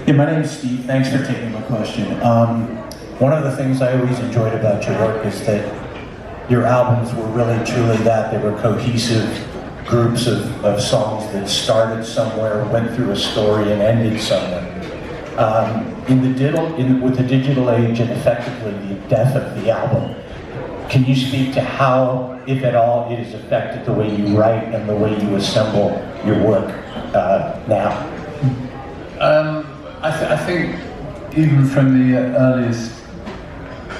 Yeah, my name is Steve. Thanks for taking my question. One of the things I always enjoyed about your work is that your albums were really truly that. They were cohesive groups of songs that started somewhere, went through a story, and ended somewhere. With the digital age and effectively the death of the album, can you speak to how, if at all, it has affected the way you write and the way you assemble your work now? I think even from the earliest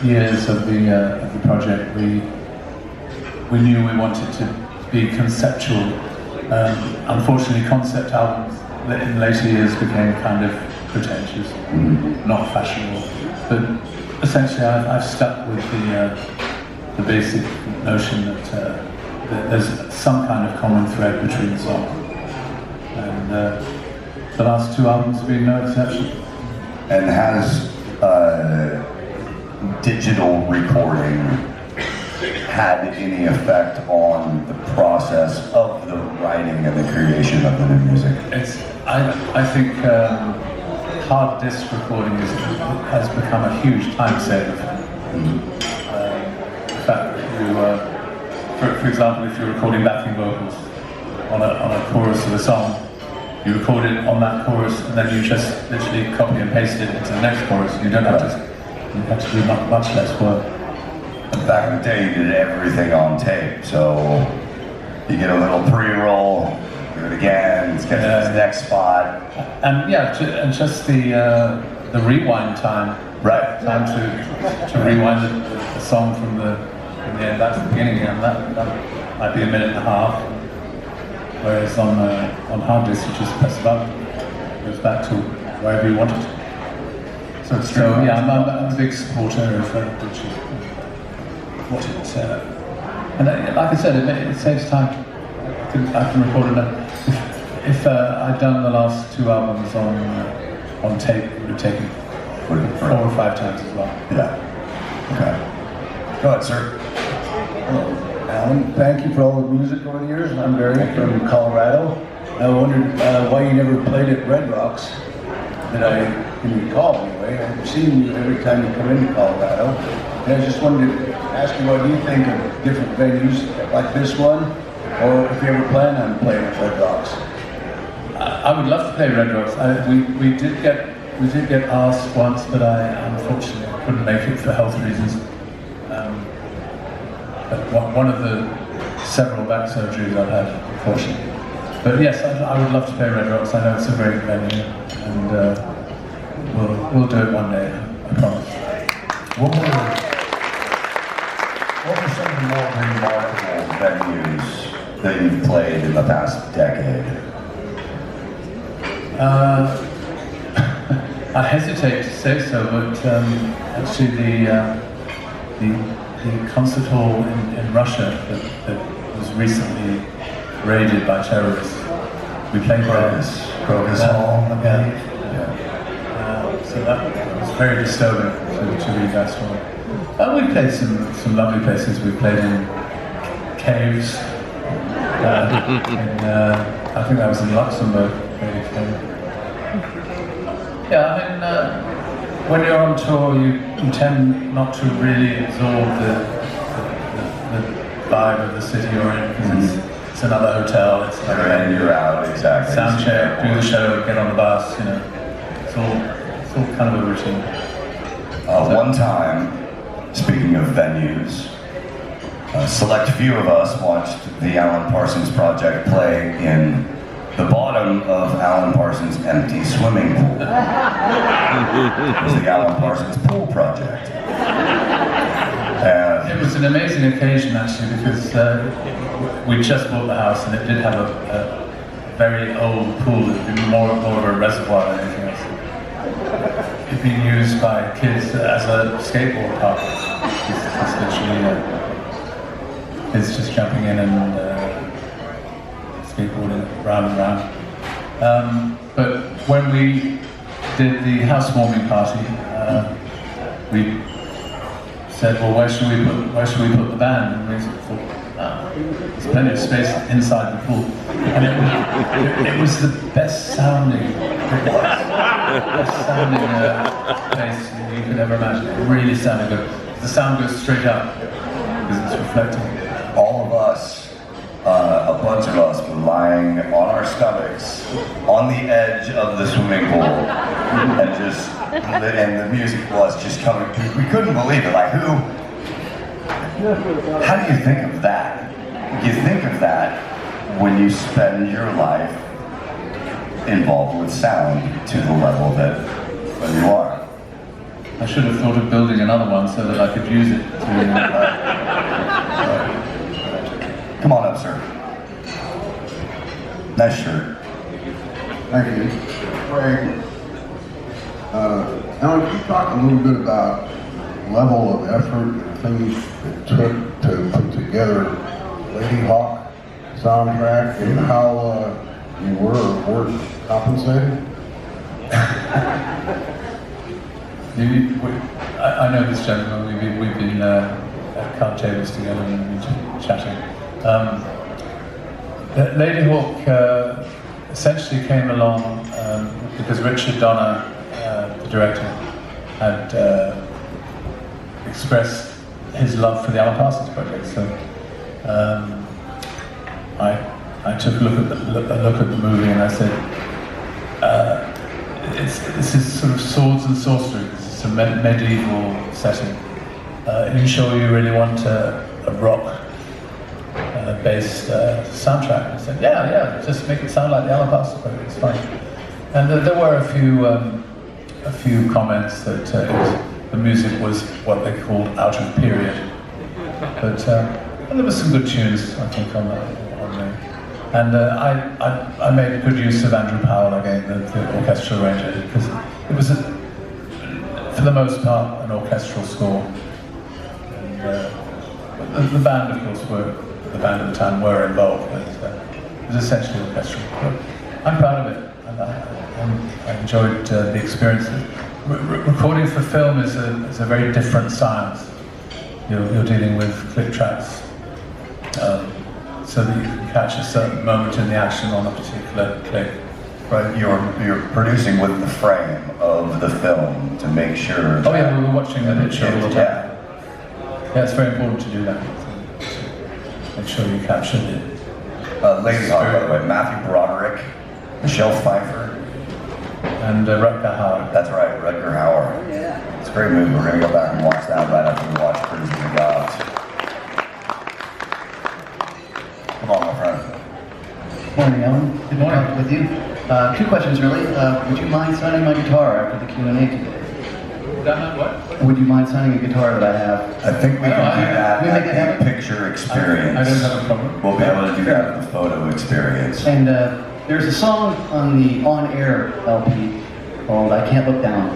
years of the project, we knew we wanted to be conceptual. Unfortunately, concept albums in later years became kind of pretentious, not fashionable. But essentially, I've stuck with the basic notion that there's some kind of common thread between songs. And the last two albums have been no exception. And has digital recording had any effect on the process of the writing and the creation of the new music? I think hard disk recording has become a huge time saver. In fact, for example, if you're recording backing vocals on a chorus of a song, you record it on that chorus, and then you just literally copy and paste it into the next chorus. You don't have to do much less work. Back in the day, you did everything on tape, so you get a little pre-roll, do it again, get to the next spot. And yeah, and just the rewind time. Right. Time to rewind the song from the end back to the beginning, and that might be a minute and a half. Whereas on hard disk, you just press a button, it goes back to wherever you want it. So yeah, I'm a big supporter of what it and like I said, it saves time. I can record it. If I'd done the last two albums on tape, it would have taken 4 or 5 times as well. Yeah. Okay. Go ahead, sir. Hello, Alan. Thank you for all the music over the years. I'm Barry from Colorado. I wondered why you never played at Red Rocks, that I can recall anyway. I've seen you every time you come into Colorado. And I just wanted to ask you, what do you think of different venues like this one, or if you ever plan on playing at Red Rocks? I would love to play Red Rocks. We did get asked once, but I unfortunately couldn't make it for health reasons. One of the several back surgeries I've had, unfortunately. But yes, I would love to play Red Rocks. I know it's a great venue, and we'll do it one day, I promise. What were some of the more remarkable venues that you've played in the past decade? I hesitate to say so, but actually the concert hall in Russia that was recently raided by terrorists. We played Krokus Hall. So that was very disturbing to read that story. We played some lovely places. We played in caves. I think that was in Luxembourg. Yeah, I mean, when you're on tour, you tend not to really absorb the vibe of the city you're in, because it's another hotel. It's like And you're out, exactly. sound check, do the show, get on the bus. You know, it's all kind of a routine. One time, speaking of venues, a select few of us watched the Alan Parsons Project play in the bottom of Alan Parsons' empty swimming pool. It was the Alan Parsons Pool Project. It was an amazing occasion, actually, because we just bought the house, and it did have a very old pool. It had been more of a reservoir than anything else. It's been used by kids as a skateboard park. It's literally kids just jumping in and skateboarding round and round. But when we did the housewarming party, we said, well, where should we put the band? And we thought, There's plenty of space inside the pool. And it was the best sounding place you could ever imagine. It really sounded good. The sound goes straight up because it's reflecting. All of us, a bunch of us, were lying on our stomachs on the edge of the swimming pool, and the music was just coming. We couldn't believe it. Like, how do you think of that? You think of that when you spend your life involved with sound to the level that you are. I should have thought of building another one so that I could use it to... Come on up, sir. Nice shirt. Thank you. Craig, Alan, can you talk a little bit about level of effort and things it took to put together Lady Hawk soundtrack and how you were or weren't compensated? I know this gentleman. We've been at card tables together and been chatting. Lady Hawk essentially came along because Richard Donner, the director, had expressed his love for the Alan Parsons project. So I took a look at the movie and I said, this is sort of swords and sorcery. It's a medieval setting. Are you sure you really want a rock-based soundtrack? I said, yeah, just make it sound like the Alan Parsons project. It's fine. And there were a few comments that the music was what they called out of period. But and there were some good tunes, I think, on there. And I made good use of Andrew Powell again, the orchestral arranger, because it was, for the most part, an orchestral score. And the band, of course, the band at the time were involved, but it was essentially orchestral. But I'm proud of it, and I enjoyed the experience. Recording for film is a very different science. You're dealing with click tracks, so that you can catch a certain moment in the action on a particular click. Right, you're producing with the frame of the film to make sure. Oh yeah, we were watching the picture all the time. Yeah, it's very important to do that. To make sure you capture it. Lady Hawk, by the way, Matthew Broderick, Michelle Pfeiffer, and Rutger Hauer. That's right, Rutger Hauer. Yeah. It's a great movie. We're going to go back and watch that right after we watch Crazy the Gods. Come on, my friend. Morning, Alan. Good to talk with you. Two questions, really. Would you mind signing my guitar after the Q&A today? What? Would you mind signing a guitar that I have? I think we can do that Can we make it at happen? the picture experience. I don't have a problem. We'll be able to do that at the photo experience. And there's a song on the On-Air LP called I Can't Look Down.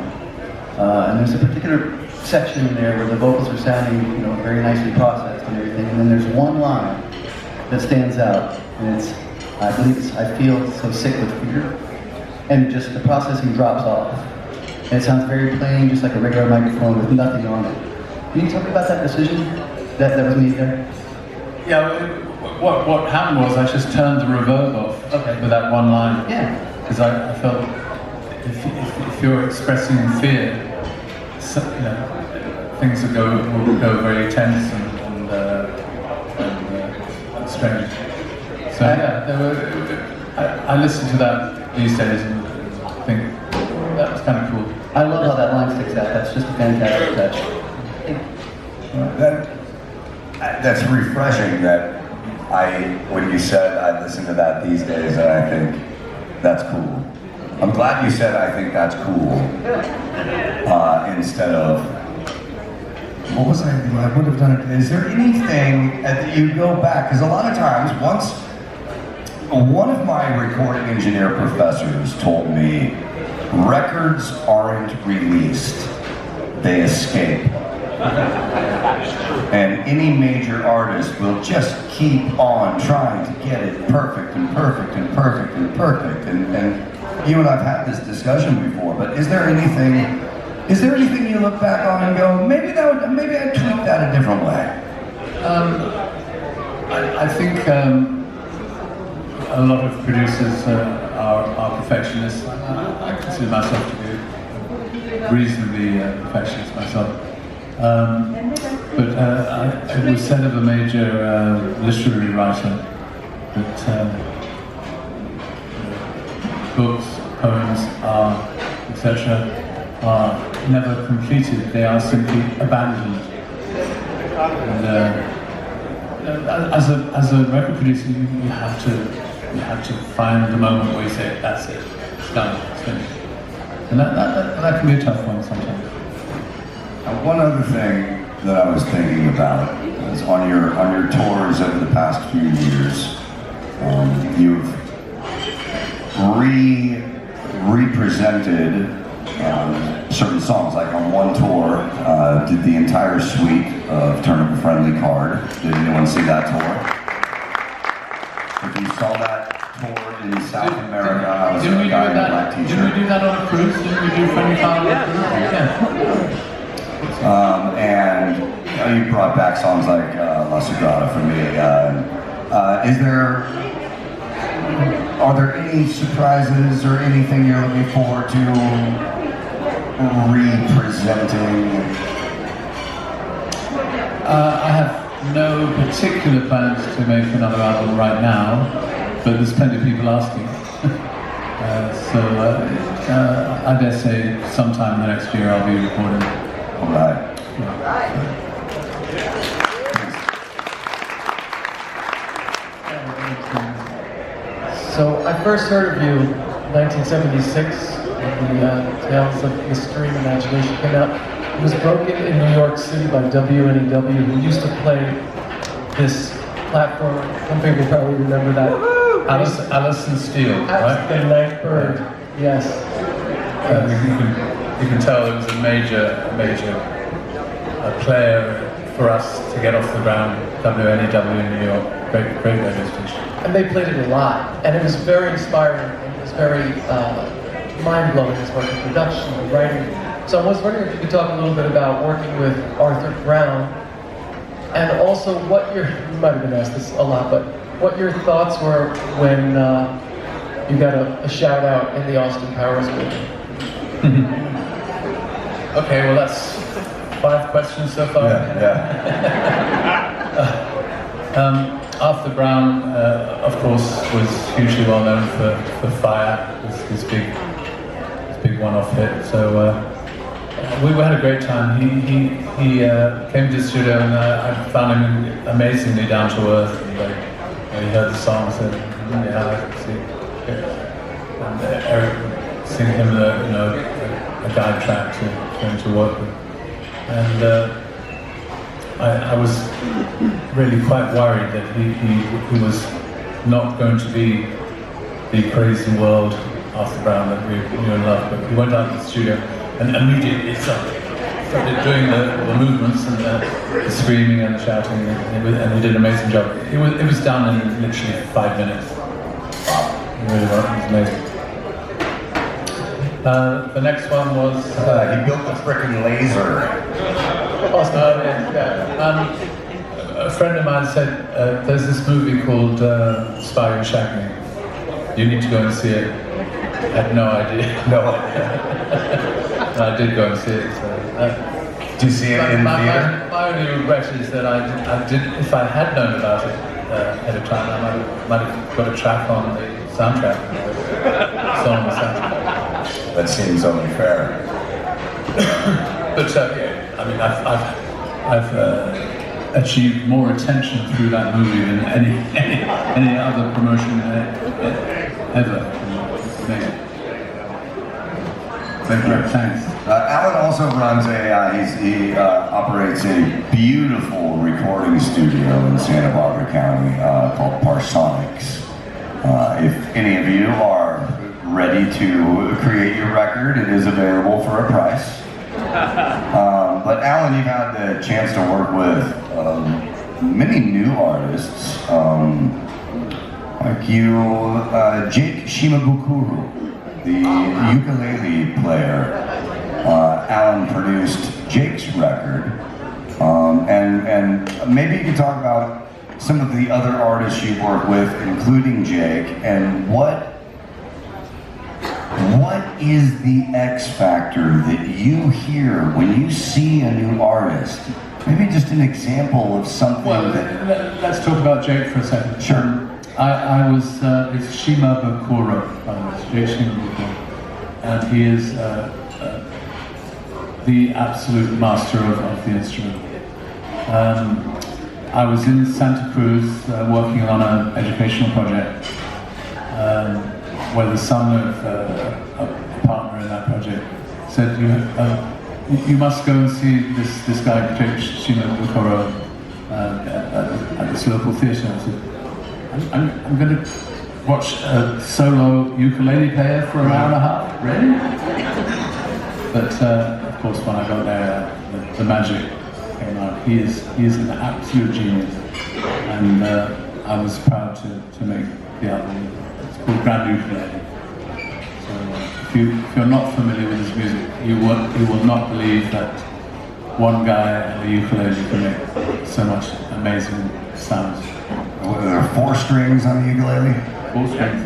And there's a particular section in there where the vocals are sounding, very nicely processed and everything. And then there's one line that stands out, and it's, I believe it's, I feel so sick with fear. And just the processing drops off. And it sounds very plain, just like a regular microphone with nothing on it. Can you tell me about that decision that was made there? Yeah, what happened was I just turned the reverb off with that one line. Yeah. Because I felt if you're expressing fear, things will go very tense and strange. So I listen to that these days and think that was kind of cool. I love how that line sticks out. That's just a fantastic touch. That's refreshing that when you said I listen to that these days and I think that's cool. I'm glad you said I think that's cool instead of what was I would have done it. Is there anything that you go back? Because a lot of times, one of my recording engineer professors told me records aren't released, they escape. And any major artist will just keep on trying to get it perfect and perfect and perfect and perfect. And you and I've had this discussion before, but is there anything you look back on and go, maybe I'd tweak that a different way? I think a lot of producers are perfectionists. I consider myself to be reasonably perfectionist myself. But it was said of a major literary writer that books, poems, etc. are never completed, they are simply abandoned. And as a record producer, you have to find the moment where you say, that's it, it's done, it's finished. And that can be a tough one sometimes. One other thing that I was thinking about is on your tours over the past few years, you've represented certain songs. Like on one tour, did the entire suite of Turn Up a Friendly Card. Did anyone see that tour? If you saw that tour in South America, I was a guy in a black t-shirt. Didn't we do that on a cruise? Didn't we do Friendly Card on a cruise? Yeah. And you brought back songs like La Sagrada for me. Are there any surprises or anything you're looking forward to representing? I have no particular plans to make another album right now, but there's plenty of people asking. So I dare say sometime in the next year I'll be recording. All right. So I first heard of you in 1976 when the Tales of Mystery and Imagination came out. It was broken in New York City by WNEW, who used to play this platform. Some people probably remember that. Alison Steele, right? The Nightbird, yes. You can tell it was a major player for us to get off the ground. WNEW in New York, great radio station. And they played it a lot, and it was very inspiring, and it was very mind-blowing as far as production and writing. So I was wondering if you could talk a little bit about working with Arthur Brown, and also what you might have been asked this a lot, but what your thoughts were when you got a shout out in the Austin Powers movie. Okay, well that's 5 questions so far. Arthur Brown, of course, was hugely well known for Fire, his big one-off hit. So we had a great time. He came to the studio, and I found him amazingly down to earth. And he heard the song and said, "Yeah, I can see it." And Eric would sing him a guide track for him to work with. And I was really quite worried that he was not going to be the crazy world Arthur Brown that we knew and loved, but he went out to the studio and immediately started doing the movements and the screaming and the shouting, and he did an amazing job. It was done in literally 5 minutes. It really was amazing. The next one was... he built the frickin' laser. A friend of mine said, there's this movie called Spy Who Shagged Me. You need to go and see it. I had no idea. No idea. And I did go and see it. So, Did you see it in the theater? My only regret is that I didn't. If I had known about it ahead of time, I might have got a track on the soundtrack. Song on the soundtrack. That seems only fair. But yeah, I mean, I've achieved more attention through that movie than any other promotion ever. It's amazing. Thanks. Alan also runs he operates a beautiful recording studio in Santa Barbara County called Parsonics. If any of you are ready to create your record, it is available for a price. But Alan, you've had the chance to work with many new artists, like you, Jake Shimabukuro, the ukulele player. Alan produced Jake's record, and maybe you could talk about some of the other artists you work with, including Jake, and what is the X factor that you hear when you see a new artist? Maybe just an example of something Well, that... let's talk about Jake for a second. Sure. I was, it's Shima Bakura, Jake Shima Bakura, and he is the absolute master of the instrument. I was in Santa Cruz working on an educational project where the son of a partner in that project said, you must go and see this guy, Jake Shima Bakura, at this local theatre. I said, I'm going to watch a solo ukulele player for an hour and a half, really? But of course, when I got there, the magic came out. He is an absolute genius, and I was proud to make the album. It's called Grand Ukulele. So if you're not familiar with his music, you will not believe that one guy and a ukulele can make so much amazing sounds. There are 4 strings on the ukulele? 4 strings.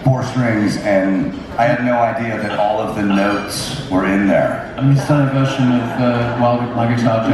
4 strings, and I had no idea that all of the notes were in there. And he's done a version of While My Guitar Gently